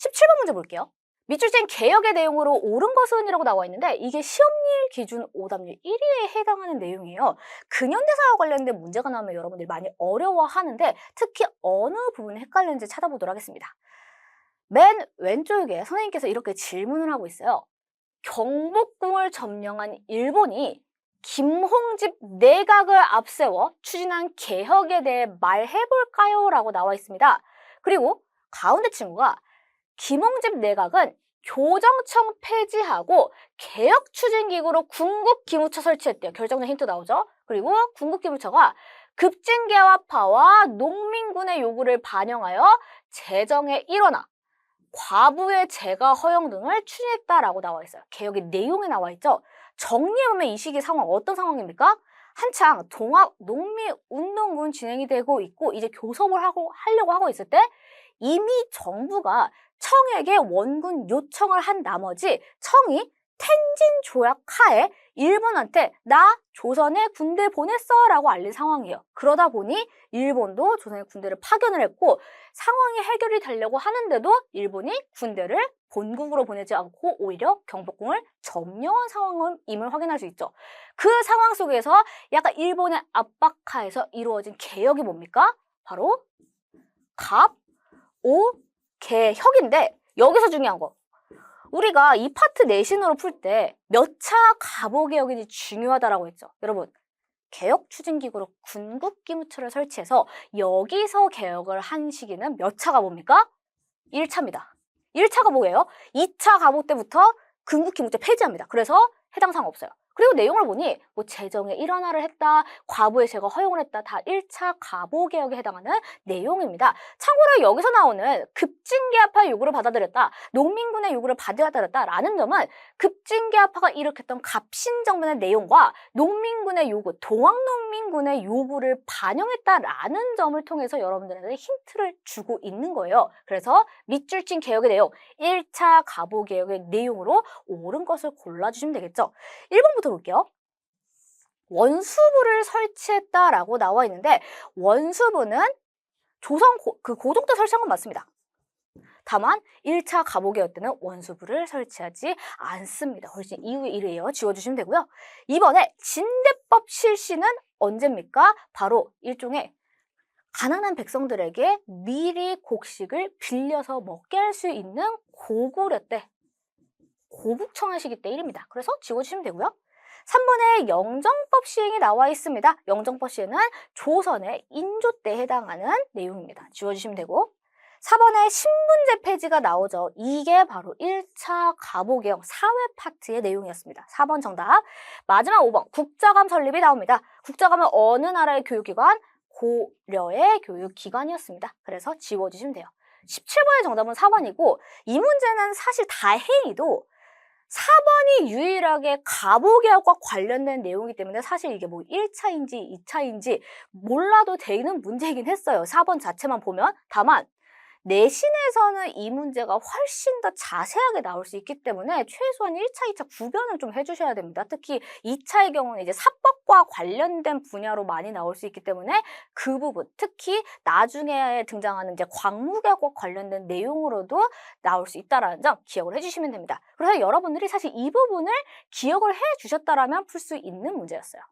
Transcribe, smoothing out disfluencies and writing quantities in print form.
17번 문제 볼게요. 밑줄진 개혁의 내용으로 옳은 것은이라고 나와 있는데 이게 시험일 기준 오답률 1위에 해당하는 내용이에요. 근현대사와 관련된 문제가 나오면 여러분들이 많이 어려워하는데 특히 어느 부분이 헷갈리는지 찾아보도록 하겠습니다. 맨 왼쪽에 선생님께서 이렇게 질문을 하고 있어요. 경복궁을 점령한 일본이 김홍집 내각을 앞세워 추진한 개혁에 대해 말해볼까요? 라고 나와 있습니다. 그리고 가운데 친구가 김홍집 내각은 교정청 폐지하고 개혁추진기구로 군국기무처 설치했대요. 결정적 힌트 나오죠? 그리고 군국기무처가 급진개화파와 농민군의 요구를 반영하여 재정의 일원화, 과부의 재가 허용 등을 추진했다라고 나와 있어요. 개혁의 내용에 나와 있죠. 정리해보면 이 시기 상황 어떤 상황입니까? 한창 동학 농민운동군 진행이 되고 있고 이제 교섭을 하려고 하고 있을 때 이미 정부가 청에게 원군 요청을 한 나머지 청이 텐진 조약 하에 일본한테 나 조선에 군대 보냈어 라고 알린 상황이에요. 그러다 보니 일본도 조선에 군대를 파견을 했고 상황이 해결이 되려고 하는데도 일본이 군대를 본국으로 보내지 않고 오히려 경복궁을 점령한 상황임을 확인할 수 있죠. 그 상황 속에서 약간 일본의 압박하에서 이루어진 개혁이 뭡니까? 바로 갑, 오, 개혁인데 여기서 중요한 거. 우리가 이 파트 내신으로 풀 때 몇 차 갑오 개혁이 중요하다라고 했죠. 여러분, 개혁추진기구로 군국기무처를 설치해서 여기서 개혁을 한 시기는 몇 차 갑오입니까? 1차입니다. 1차가 뭐예요? 2차 갑오 때부터 군국기무처 폐지합니다. 그래서 해당 사항 없어요. 그리고 내용을 보니 뭐 재정의 일원화를 했다, 과부의 재가 허용을 했다, 다 1차 갑오 개혁에 해당하는 내용입니다. 참고로 여기서 나오는 급진개화파의 요구를 받아들였다, 농민군의 요구를 받아들였다라는 점은 급진개화파가 일으켰던 갑신정변의 내용과 농민군의 요구, 동학농민군의 요구를 반영했다라는 점을 통해서 여러분들한테 힌트를 주고 있는 거예요. 그래서 밑줄 친 개혁의 내용, 1차 갑오 개혁의 내용으로 옳은 것을 골라주시면 되겠죠. 1번부터 볼게요. 원수부를 설치했다라고 나와 있는데 원수부는 조선 고종 때 설치한 건 맞습니다. 다만 1차 갑오 개혁 때는 원수부를 설치하지 않습니다. 훨씬 이후의 일이에요. 지워주시면 되고요. 이번에 진대법 실시는 언제입니까? 바로 일종의 가난한 백성들에게 미리 곡식을 빌려서 먹게 할 수 있는 고구려 때 고국청하 시기 때 일입니다. 그래서 지워주시면 되고요. 3번에 영정법 시행이 나와 있습니다. 영정법 시행은 조선의 인조 때 해당하는 내용입니다. 지워주시면 되고 4번에 신분제 폐지가 나오죠. 이게 바로 1차 갑오개혁 사회 파트의 내용이었습니다. 4번 정답. 마지막 5번 국자감 설립이 나옵니다. 국자감은 어느 나라의 교육기관? 고려의 교육기관이었습니다. 그래서 지워주시면 돼요. 17번의 정답은 4번이고 이 문제는 사실 다행히도 4번이 유일하게 갑오개혁과 관련된 내용이기 때문에 사실 이게 뭐 1차인지 2차인지 몰라도 되는 문제이긴 했어요. 4번 자체만 보면. 다만 내신에서는 이 문제가 훨씬 더 자세하게 나올 수 있기 때문에 최소한 1차, 2차 구별을 좀 해주셔야 됩니다. 특히 2차의 경우는 이제 사법과 관련된 분야로 많이 나올 수 있기 때문에 그 부분, 특히 나중에 등장하는 이제 광무개혁과 관련된 내용으로도 나올 수 있다는 점 기억을 해주시면 됩니다. 그래서 여러분들이 사실 이 부분을 기억을 해주셨다라면 풀 수 있는 문제였어요.